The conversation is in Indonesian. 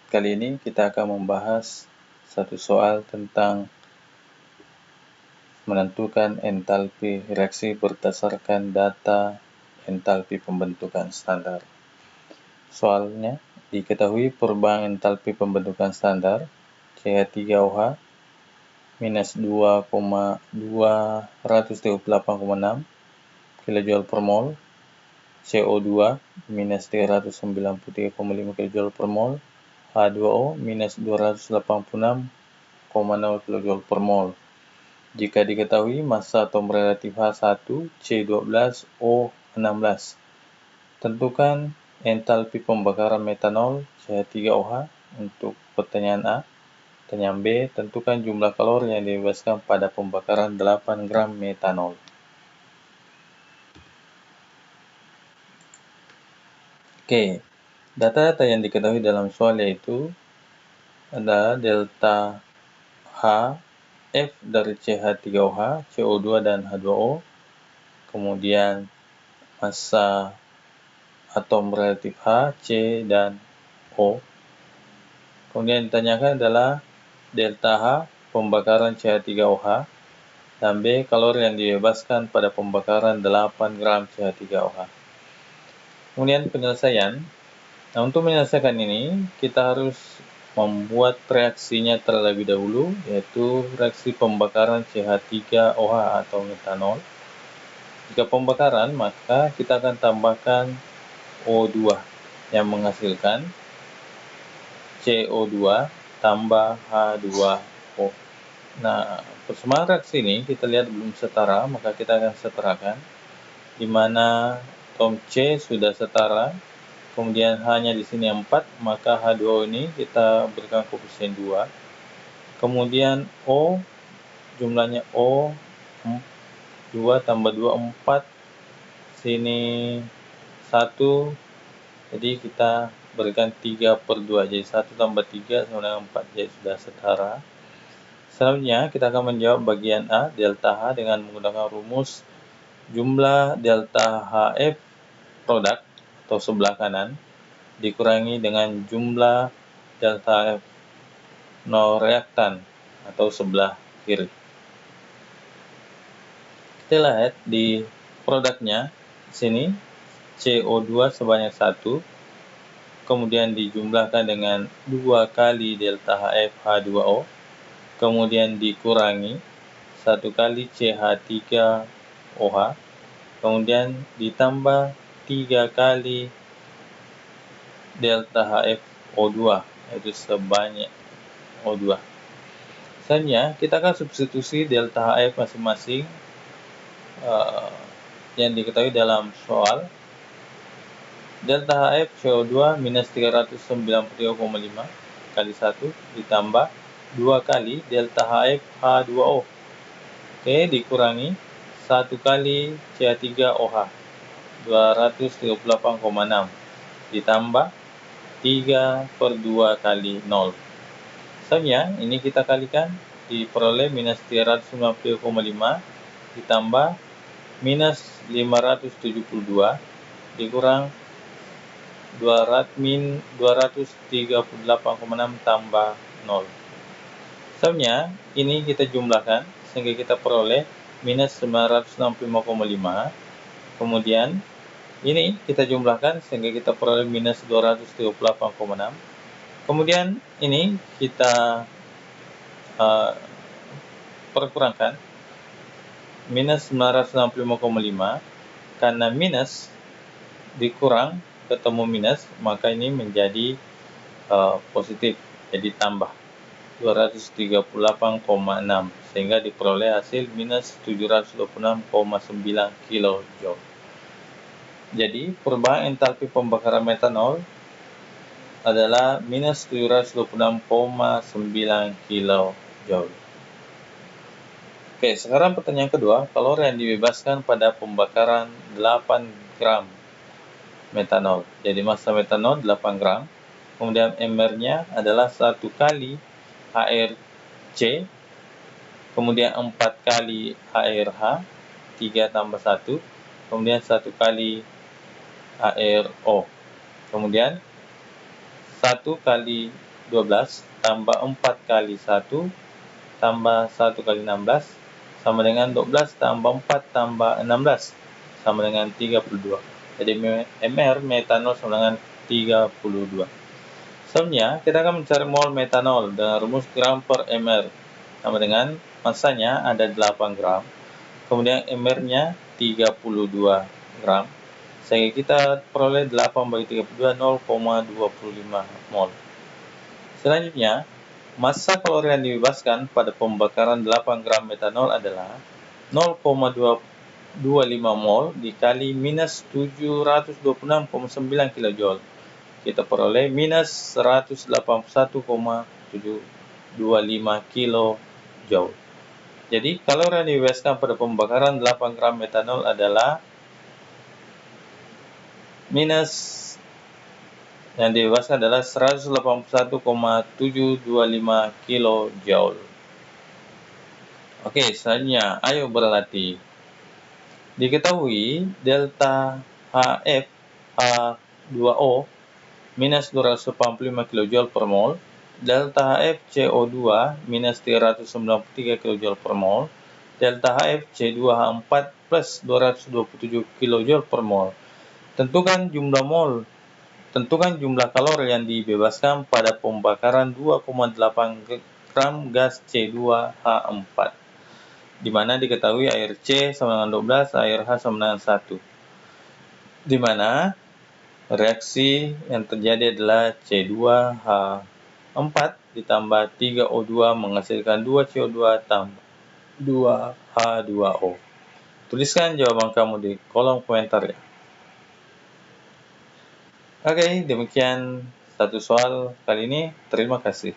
Kali ini kita akan membahas satu soal tentang menentukan entalpi reaksi berdasarkan data entalpi pembentukan standar. Soalnya, diketahui perubahan entalpi pembentukan standar CH3OH minus 2,238,6 kJ per mol, CO2 minus 393,5 kJ per mol, H2O minus 286,0 kJ per mol. Jika diketahui massa atom relatif H1, C12, O16. Tentukan entalpi pembakaran metanol CH3OH untuk pertanyaan A. Pertanyaan B, tentukan jumlah kalori yang dibebaskan pada pembakaran 8 gram metanol. Oke, data-data yang diketahui dalam soal yaitu adalah delta H, F dari CH3OH, CO2 dan H2O, kemudian massa atom relatif H, C, dan O. Kemudian ditanyakan adalah delta H, pembakaran CH3OH, dan B, kalori yang dibebaskan pada pembakaran 8 gram CH3OH. Kemudian penyelesaian. Nah, untuk menyelesaikan ini, kita harus membuat reaksinya terlebih dahulu, yaitu reaksi pembakaran CH3OH atau metanol. Jika pembakaran, maka kita akan tambahkan O2 yang menghasilkan CO2 tambah H2O. Nah, persamaan reaksi ini kita lihat belum setara, maka kita akan setarakan, di mana atom C sudah setara, kemudian H-nya di sini 4, maka H2O ini kita berikan koefisien 2. Kemudian O, jumlahnya O, 2 tambah 2, 4, sini 1, jadi kita berikan 3 per 2, jadi 1 tambah 3 sama dengan 4, jadi sudah setara. Selanjutnya, kita akan menjawab bagian A, delta H, dengan menggunakan rumus jumlah delta HF produk atau sebelah kanan dikurangi dengan jumlah delta F non reaktan atau sebelah kiri. Kita lihat di produknya sini CO2 sebanyak 1, kemudian dijumlahkan dengan 2 kali delta HF H2O, kemudian dikurangi 1 kali CH3OH, kemudian ditambah 3 kali delta HF O2, yaitu sebanyak O2. Misalnya, kita akan substitusi delta HF masing-masing yang diketahui dalam soal. Delta HF CO2 minus 393,5 kali 1 ditambah 2 kali delta HF H2O. Oke, dikurangi 1 kali CH3OH 238,6 ditambah 3 per 2 kali 0. Misalnya, ini kita kalikan, diperoleh minus 390,5 ditambah minus 572 dikurang 238,6 tambah 0. Misalnya, ini kita jumlahkan sehingga kita peroleh minus 965,5. Kemudian, ini kita jumlahkan sehingga kita peroleh minus 238,6. Kemudian, ini kita perkurangkan minus 965,5, karena minus dikurang ketemu minus, maka ini menjadi positif, jadi tambah 238,6, sehingga diperoleh hasil minus 726,9 kJ. Jadi perubahan entalpi pembakaran metanol adalah minus 726,9 kJ. Oke, sekarang pertanyaan kedua, kalori yang dibebaskan pada pembakaran 8 gram metanol. Jadi massa metanol 8 gram, kemudian MR-nya adalah 1 kali HRC, kemudian 4 kali HRH, 3 tambah 1, kemudian 1 kali HRO, kemudian 1 kali 12 tambah 4 kali 1 tambah 1 kali 16 sama dengan 12 tambah 4 tambah 16 sama dengan 32. Jadi mR metanol sama dengan 32. Selanjutnya, kita akan mencari mol metanol dengan rumus gram per mR. Sama dengan masanya ada 8 gram, kemudian mR-nya 32 gram. Sehingga kita peroleh 8 bagi 32, 0,25 mol. Selanjutnya, massa kalori yang dibebaskan pada pembakaran 8 gram metanol adalah 0,25 mol dikali minus 726,9 kJ. Kita peroleh minus 181,725 kJ. Jadi, kalori yang dibebaskan pada pembakaran 8 gram metanol adalah minus yang dibebaskan adalah 181,725 kJ. Oke, selanjutnya, ayo berlatih. Diketahui delta HF H2O minus 285 kJ per mol, delta HF CO2 minus 393 kJ per mol, delta HF C2H4 plus 227 kJ per mol. Tentukan jumlah kalori yang dibebaskan pada pembakaran 2,8 gram gas C2H4, di mana diketahui air C sama dengan 12, air H sama dengan 1. Di mana reaksi yang terjadi adalah C2H4 ditambah 3O2 menghasilkan 2 CO2 tambah 2 H2O. Tuliskan jawaban kamu di kolom komentar ya. Oke, demikian satu soal kali ini. Terima kasih.